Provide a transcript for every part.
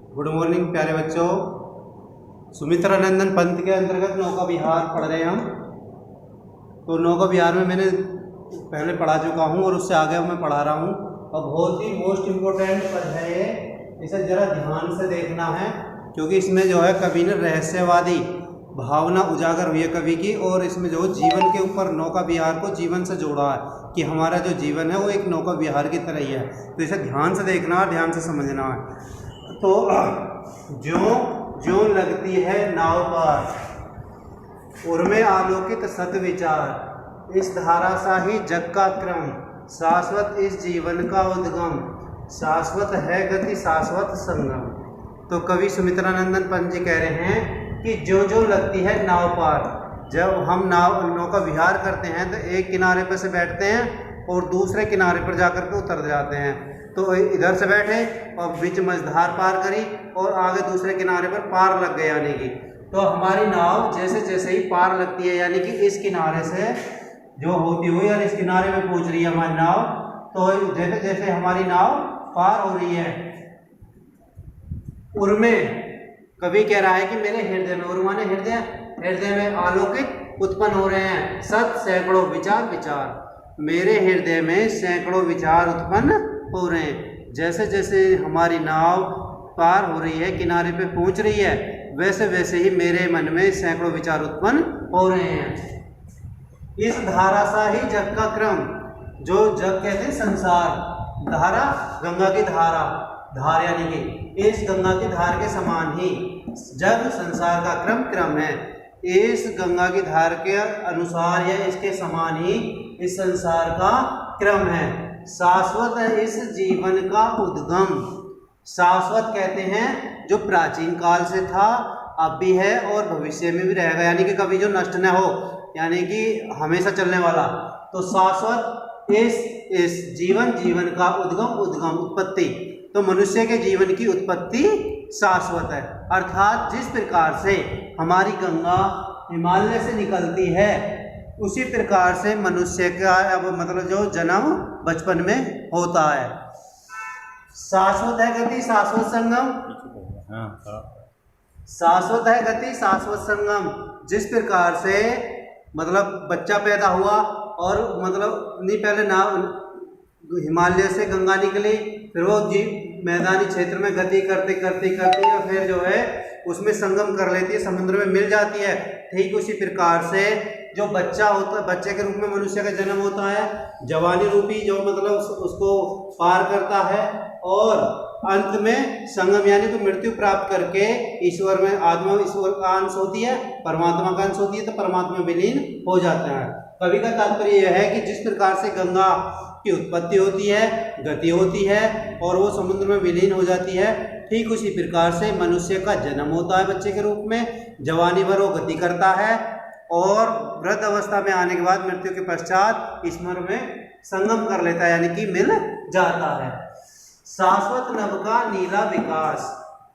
Good morning प्यारे बच्चों। सुमित्रा नंदन पंथ के अंतर्गत नौका विहार पढ़ रहे हैं हम। तो नौका विहार में मैंने पहले पढ़ा चुका हूँ और उससे आगे मैं पढ़ा रहा हूँ। अब बहुत ही मोस्ट इम्पोर्टेंट पद है ये, इसे ज़रा ध्यान से देखना है क्योंकि इसमें जो है कवि ने रहस्यवादी भावना उजागर हुई है कवि की, और इसमें जो जीवन के ऊपर नौका विहार को जीवन से जोड़ा है कि हमारा जो जीवन है वो एक नौका विहार की तरह ही है। तो इसे ध्यान से देखना और ध्यान से समझना है। तो ज्यों ज्यों लगती है नाव पार, उर्मे आलोकित सत विचार, इस धारा सा ही जग का क्रम, शाश्वत इस जीवन का उद्गम, शाश्वत है गति शाश्वत संगम। तो कवि सुमित्रानंदन पंत जी कह रहे हैं कि ज्यों ज्यों लगती है नाव पार, जब हम नौका विहार करते हैं तो एक किनारे पर से बैठते हैं और दूसरे किनारे पर जाकर के उतर जाते हैं। तो इधर से बैठे और बीच मझधार पार करी और आगे दूसरे किनारे पर पार लग गए, यानी कि तो हमारी नाव जैसे जैसे ही पार लगती है, यानी कि इस किनारे से जो होती हुई और इस किनारे में पहुंच रही है हमारी नाव, तो जैसे जैसे हमारी नाव पार हो रही है, उर्मे कवि कह रहा है कि मेरे हृदय में, उर्मा ने हृदय में आलोकित उत्पन्न हो रहे हैं, सत सैकड़ों विचार विचार, मेरे हृदय में सैकड़ों विचार उत्पन्न हो रहे हैं। जैसे जैसे हमारी नाव पार हो रही है, किनारे पे पहुंच रही है, वैसे वैसे ही मेरे मन में सैकड़ों विचार उत्पन्न हो रहे हैं। इस धारा सा ही जग का क्रम, जो जग कहते हैं संसार, धारा गंगा की धारा, धार यानी कि इस गंगा की धार के समान ही जग संसार का क्रम है। इस गंगा की धार के अनुसार या इसके समान ही इस संसार का क्रम है। शाश्वत है इस जीवन का उद्गम, शाश्वत कहते हैं जो प्राचीन काल से था, अब भी है और भविष्य में भी रहेगा, यानी कि कभी जो नष्ट न हो, यानी कि हमेशा चलने वाला। तो शाश्वत इस जीवन का उद्गम उत्पत्ति, तो मनुष्य के जीवन की उत्पत्ति शाश्वत है। अर्थात जिस प्रकार से हमारी गंगा हिमालय से निकलती है, उसी प्रकार से मनुष्य का अब मतलब जो जन्म बचपन में होता है। शाश्वत है गति शाश्वत संगम, शाश्वत है गति शाश्वत संगम। जिस प्रकार से मतलब बच्चा पैदा हुआ और मतलब नहीं, पहले ना हिमालय से गंगा निकली, फिर वो मैदानी क्षेत्र में गति करते करते करते और फिर जो है उसमें संगम कर लेती है, समुद्र में मिल जाती है। ठीक उसी प्रकार से जो बच्चा होता है, बच्चे के रूप में मनुष्य का जन्म होता है, जवानी रूपी जो मतलब उसको पार करता है, और अंत में संगम यानी तो मृत्यु प्राप्त करके ईश्वर में, आत्मा ईश्वर का अंश होती है, परमात्मा का अंश होती है, तो परमात्मा में विलीन हो जाता है। कवि का तात्पर्य यह है कि जिस प्रकार से गंगा की उत्पत्ति होती है, गति होती है और वो समुद्र में विलीन हो जाती है, ठीक उसी प्रकार से मनुष्य का जन्म होता है बच्चे के रूप में, जवानी भर वो गति करता है और वृद्ध अवस्था में आने के बाद मृत्यु के पश्चात ईश्वर में संगम कर लेता है, यानी कि मिल जाता है। शाश्वत नभ का नीला विकास,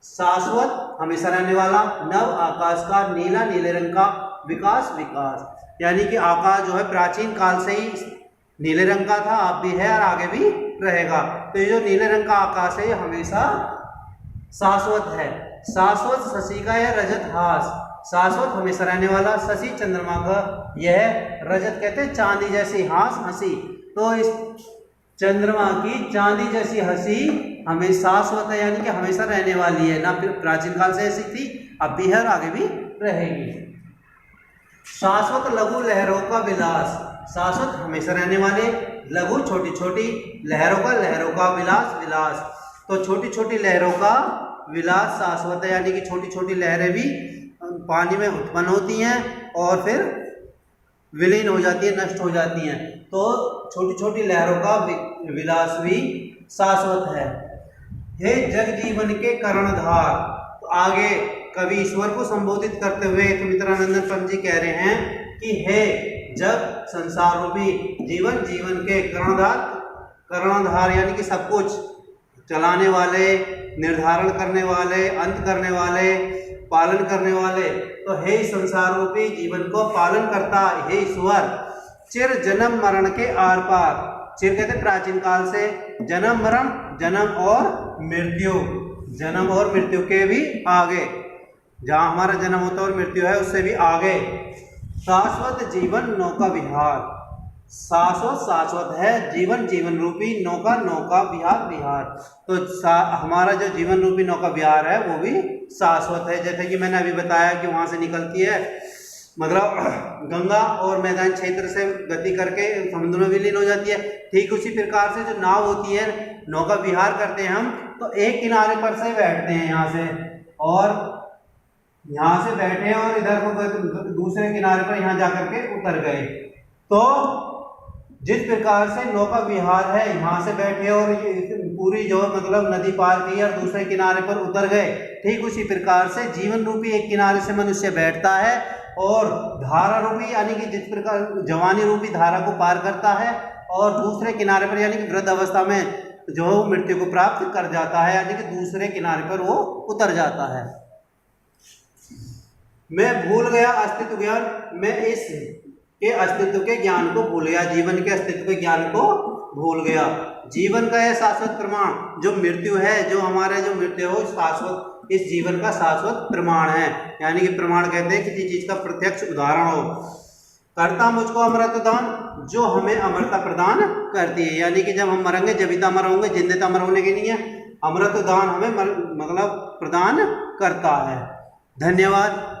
शाश्वत हमेशा रहने वाला, नव आकाश का नीला नीले रंग का विकास, यानी कि आकाश जो है प्राचीन काल से ही नीले रंग का था, अब भी है और आगे भी रहेगा। तो ये जो नीले रंग का आकाश है ये हमेशा शाश्वत है। शाश्वत शशि का यह रजत हास, शाश्वत हमेशा रहने वाला, शशि चंद्रमा का यह रजत कहते हैं चांदी जैसी हास हंसी। तो इस चंद्रमा की चांदी जैसी हंसी हमें शाश्वत है, यानी कि हमेशा रहने वाली है, ना प्राचीन काल से ऐसी थी, अब भी है और आगे भी रहेगी। शाश्वत लघु लहरों का विलास, शाश्वत हमेशा रहने वाले, लघु छोटी छोटी लहरों का विलास, तो छोटी छोटी लहरों का विलास शाश्वत है, यानी कि छोटी छोटी लहरें भी पानी में उत्पन्न होती हैं और फिर विलीन हो जाती है, नष्ट हो जाती हैं, तो छोटी छोटी लहरों का विलास भी शाश्वत है। हे जग जीवन के कर्णधार, तो आगे कवि ईश्वर को संबोधित करते हुए सुमित्रानंदन पंत जी कह रहे हैं कि हे जग संसार रूपी जीवन के कर्णधार यानी कि सब कुछ चलाने वाले, निर्धारण करने वाले, अंत करने वाले, पालन करने वाले, तो हे संसार रूपी जीवन को पालन करता हे ईश्वर, चिर जन्म मरण के आर पार, चिर कहते प्राचीन काल से, जन्म मरण, जन्म और मृत्यु, जन्म और मृत्यु के भी आगे, जहाँ हमारा जन्म होता है और मृत्यु है उससे भी आगे। शाश्वत जीवन नौका विहार, शाश्वत शाश्वत है, जीवन जीवन रूपी, नौका नौका, विहार विहार। तो हमारा जो जीवन रूपी नौका विहार है वो भी शाश्वत है। जैसे कि मैंने अभी बताया कि वहाँ से निकलती है, मतलब गंगा और मैदान क्षेत्र से गति करके समुद्र में विलीन हो जाती है। ठीक उसी प्रकार से जो नाव होती है, नौका विहार करते हैं हम, तो एक किनारे पर से बैठते हैं यहाँ से, और यहाँ से बैठे और इधर को दूसरे किनारे पर यहाँ जाकर के उतर गए। तो जिस प्रकार से नौका विहार है, यहाँ से बैठे और पूरी जो मतलब नदी पार की और दूसरे किनारे पर उतर गए, ठीक उसी प्रकार से जीवन रूपी एक किनारे से मनुष्य बैठता है और धारा रूपी यानी कि जिस प्रकार जवानी रूपी धारा को पार करता है और दूसरे किनारे पर यानी कि वृद्ध अवस्था में जो मृत्यु को प्राप्त कर जाता है, यानी कि दूसरे किनारे पर वो उतर जाता है। मैं भूल गया अस्तित्व ज्ञान, मैं इस के अस्तित्व के ज्ञान को भूल गया, जीवन के अस्तित्व के ज्ञान को भूल गया। जीवन का यह शाश्वत प्रमाण, जो मृत्यु है, जो हमारे जो मृत्यु हो शाश्वत, इस जीवन का शाश्वत प्रमाण है। यानी कि प्रमाण कहते हैं किसी चीज का प्रत्यक्ष उदाहरण हो। करता मुझको अमृत दान, जो हमें अमरता प्रदान करती है, यानी कि जब हम मरेंगे जबिता अमर होंगे, जिंदता अमर होने के लिए अमृत दान हमें मतलब प्रदान करता है। धन्यवाद।